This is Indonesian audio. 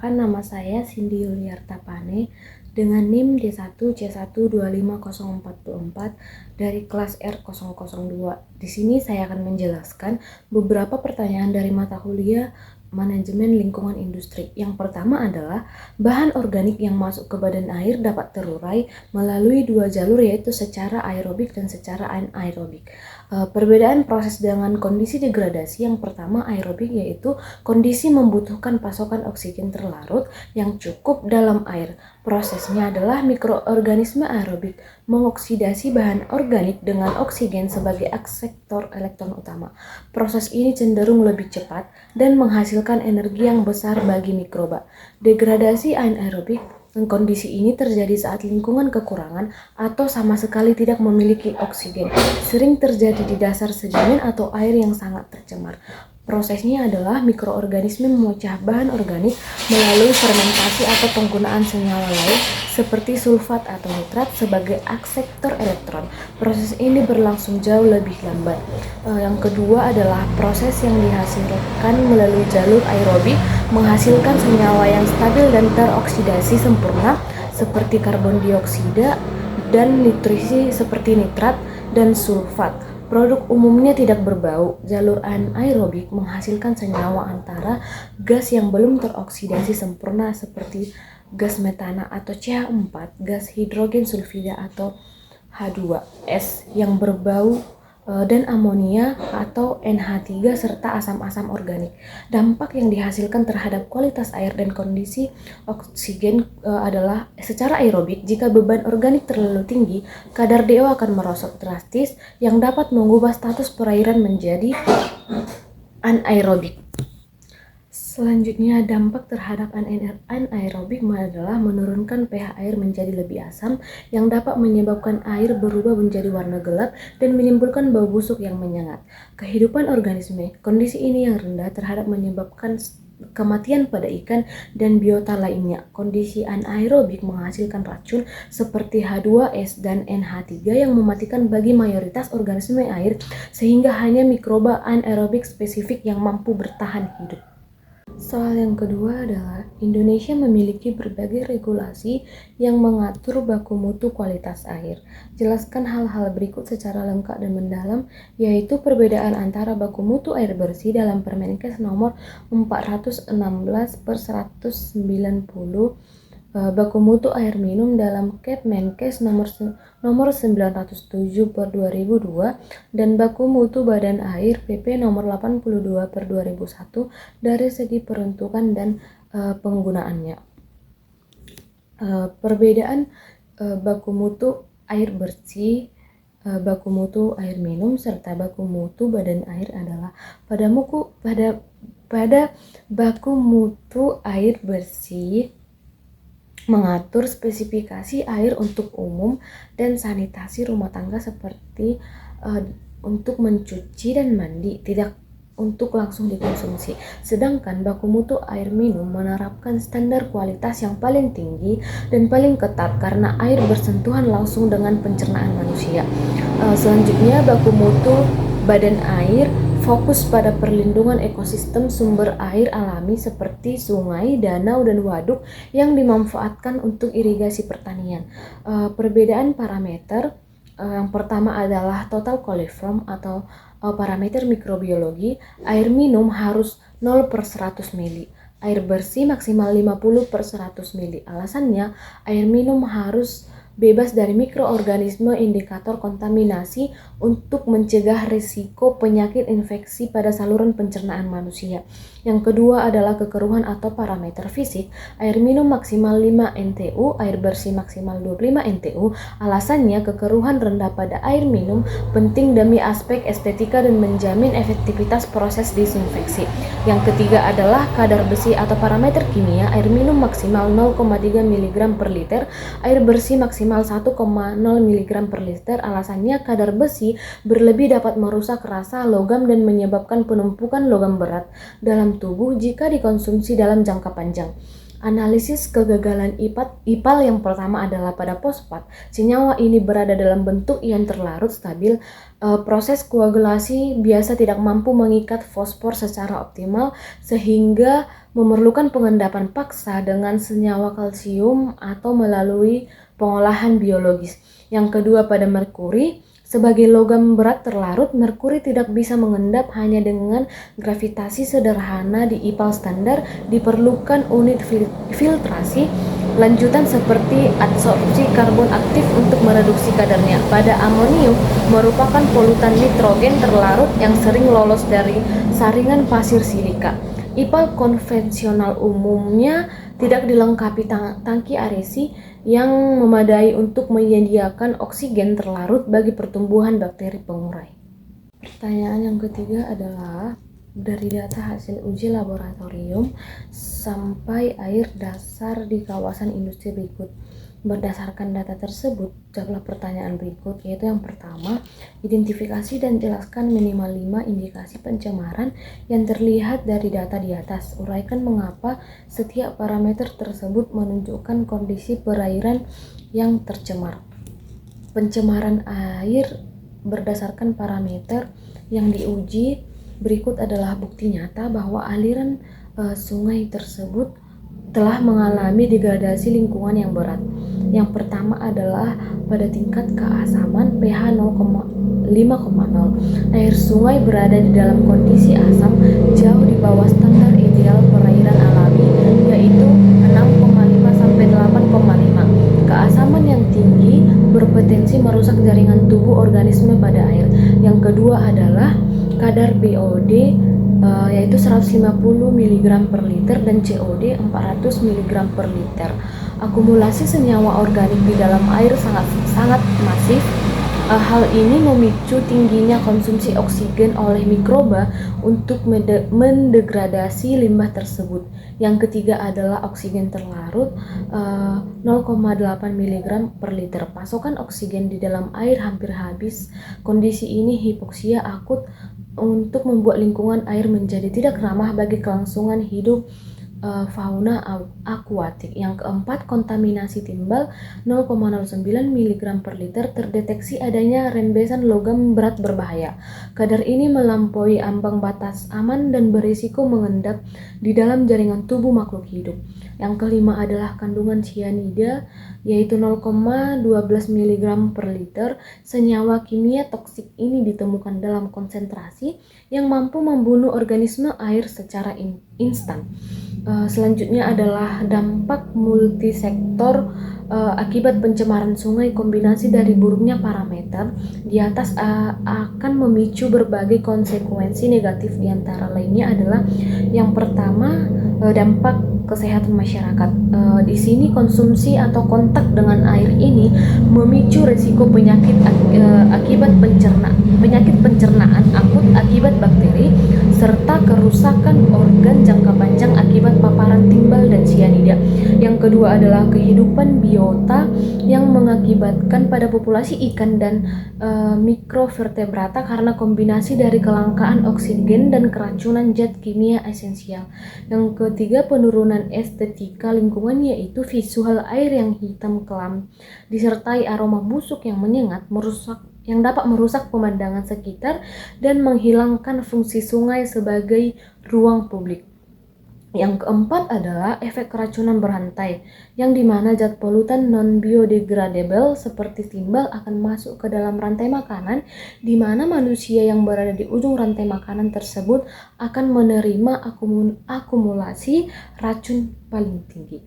Perkenalkan, nama saya Cindy Yuliartapane dengan NIM D1C125044 dari kelas R002. Di sini saya akan menjelaskan beberapa pertanyaan dari mata kuliah Manajemen Lingkungan Industri. Yang pertama adalah bahan organik yang masuk ke badan air dapat terurai melalui dua jalur, yaitu secara aerobik dan secara anaerobik. Perbedaan proses dengan kondisi degradasi, yang pertama aerobik, yaitu kondisi membutuhkan pasokan oksigen terlarut yang cukup dalam air. Prosesnya adalah mikroorganisme aerobik mengoksidasi bahan organik dengan oksigen sebagai akseptor elektron utama. Proses ini cenderung lebih cepat dan menghasilkan energi yang besar bagi mikroba. Degradasi anaerobik, kondisi ini terjadi saat lingkungan kekurangan atau sama sekali tidak memiliki oksigen. Sering terjadi di dasar sedimen atau air yang sangat tercemar. Prosesnya adalah mikroorganisme memecah bahan organik melalui fermentasi atau penggunaan senyawa lain seperti sulfat atau nitrat sebagai akseptor elektron. Proses ini berlangsung jauh lebih lambat. Yang kedua adalah proses yang dihasilkan melalui jalur aerobik menghasilkan senyawa yang stabil dan teroksidasi sempurna seperti karbon dioksida dan nutrisi seperti nitrat dan sulfat. Produk umumnya tidak berbau. Jalur anaerobik menghasilkan senyawa antara gas yang belum teroksidasi sempurna seperti gas metana atau CH4, gas hidrogen sulfida atau H2S yang berbau, dan amonia atau NH3 serta asam-asam organik. Dampak yang dihasilkan terhadap kualitas air dan kondisi oksigen adalah secara aerobik. Jika beban organik terlalu tinggi, kadar DO akan merosot drastis yang dapat mengubah status perairan menjadi anaerobik. Selanjutnya, dampak terhadap anaerobik adalah menurunkan pH air menjadi lebih asam yang dapat menyebabkan air berubah menjadi warna gelap dan menimbulkan bau busuk yang menyengat. Kehidupan organisme, kondisi ini yang rendah terhadap menyebabkan kematian pada ikan dan biota lainnya. Kondisi anaerobik menghasilkan racun seperti H2S dan NH3 yang mematikan bagi mayoritas organisme air, sehingga hanya mikroba anaerobik spesifik yang mampu bertahan hidup. Soal yang kedua adalah Indonesia memiliki berbagai regulasi yang mengatur baku mutu kualitas air. Jelaskan hal-hal berikut secara lengkap dan mendalam, yaitu perbedaan antara baku mutu air bersih dalam Permenkes nomor 416/190, baku mutu air minum dalam Kepmenkes nomor 907/2002, dan baku mutu badan air PP nomor 82/2001 dari segi peruntukan dan penggunaannya. Perbedaan baku mutu air bersih, baku mutu air minum serta baku mutu badan air adalah pada baku mutu air bersih mengatur spesifikasi air untuk umum dan sanitasi rumah tangga seperti untuk mencuci dan mandi, tidak untuk langsung dikonsumsi. Sedangkan baku mutu air minum menerapkan standar kualitas yang paling tinggi dan paling ketat karena air bersentuhan langsung dengan pencernaan manusia. Selanjutnya, baku mutu badan air fokus pada perlindungan ekosistem sumber air alami seperti sungai, danau, dan waduk yang dimanfaatkan untuk irigasi pertanian. Perbedaan parameter, yang pertama adalah total coliform atau parameter mikrobiologi. Air minum harus 0/100 ml. Air bersih maksimal 50/100 ml. Alasannya, air minum harus bebas dari mikroorganisme indikator kontaminasi untuk mencegah risiko penyakit infeksi pada saluran pencernaan manusia. Yang kedua adalah kekeruhan atau parameter fisik. Air minum maksimal 5 NTU, air bersih maksimal 25 NTU. Alasannya, kekeruhan rendah pada air minum penting demi aspek estetika dan menjamin efektivitas proses disinfeksi. Yang ketiga adalah kadar besi atau parameter kimia. Air minum maksimal 0,3 mg per liter, air bersih maksimal 1,0 mg per liter. Alasannya, kadar besi berlebih dapat merusak rasa logam dan menyebabkan penumpukan logam berat dalam tubuh jika dikonsumsi dalam jangka panjang. Analisis kegagalan IPAL yang pertama adalah pada fosfat. Senyawa ini berada dalam bentuk ion terlarut stabil. Proses koagulasi biasa tidak mampu mengikat fosfor secara optimal sehingga memerlukan pengendapan paksa dengan senyawa kalsium atau melalui pengolahan biologis. Yang kedua pada merkuri. Sebagai logam berat terlarut, merkuri tidak bisa mengendap hanya dengan gravitasi sederhana di IPAL standar. Diperlukan unit filtrasi lanjutan seperti adsorpsi karbon aktif untuk mereduksi kadarnya. Pada amonium merupakan polutan nitrogen terlarut yang sering lolos dari saringan pasir silika. IPAL konvensional umumnya tidak dilengkapi tangki aresi yang memadai untuk menyediakan oksigen terlarut bagi pertumbuhan bakteri pengurai. Pertanyaan yang ketiga adalah, dari data hasil uji laboratorium sampai air dasar di kawasan industri berikut. Berdasarkan data tersebut, jawablah pertanyaan berikut, yaitu yang pertama, identifikasi dan jelaskan minimal 5 indikasi pencemaran yang terlihat dari data di atas. Uraikan mengapa setiap parameter tersebut menunjukkan kondisi perairan yang tercemar. Pencemaran air berdasarkan parameter yang diuji berikut adalah bukti nyata bahwa aliran sungai tersebut telah mengalami degradasi lingkungan yang berat. Yang pertama adalah pada tingkat keasaman pH 5,0. Air sungai berada di dalam kondisi asam jauh di bawah standar ideal perairan alami, yaitu 6,5 sampai 8,5. Keasaman yang tinggi berpotensi merusak jaringan tubuh organisme pada air. Yang kedua adalah kadar BOD yaitu 150 mg per liter dan COD 400 mg per liter. Akumulasi senyawa organik di dalam air sangat masif. Hal ini memicu tingginya konsumsi oksigen oleh mikroba untuk mendegradasi limbah tersebut. Yang ketiga adalah oksigen terlarut 0,8 mg per liter. Pasokan oksigen di dalam air hampir habis. Kondisi ini hipoksia akut untuk membuat lingkungan air menjadi tidak ramah bagi kelangsungan hidup fauna akuatik. Yang keempat, kontaminasi timbal 0,09 mg per liter. Terdeteksi adanya rembesan logam berat berbahaya. Kadar ini melampaui ambang batas aman dan berisiko mengendap di dalam jaringan tubuh makhluk hidup. Yang kelima adalah kandungan sianida, yaitu 0,12 mg per liter. Senyawa kimia toksik ini ditemukan dalam konsentrasi yang mampu membunuh organisme air secara instan. Selanjutnya adalah dampak multisektor akibat pencemaran sungai. Kombinasi dari buruknya parameter di atas akan memicu berbagai konsekuensi negatif. Di antara lainnya adalah yang pertama, dampak kesehatan masyarakat. Di sini konsumsi atau kontak dengan air ini memicu risiko penyakit akibat penyakit pencernaan akut akibat bakteri serta kerusakan organ jangka panjang akibat paparan timbal dan sianida. Yang kedua adalah kehidupan biota yang mengakibatkan pada populasi ikan dan mikrovertebrata karena kombinasi dari kelangkaan oksigen dan keracunan zat kimia esensial. Yang ketiga, penurunan estetika lingkungan, yaitu visual air yang hitam kelam disertai aroma busuk yang menyengat yang dapat merusak pemandangan sekitar dan menghilangkan fungsi sungai sebagai ruang publik. Yang keempat adalah efek keracunan berantai, yang dimana zat polutan non-biodegradable seperti timbal akan masuk ke dalam rantai makanan, di mana manusia yang berada di ujung rantai makanan tersebut akan menerima akumulasi racun paling tinggi.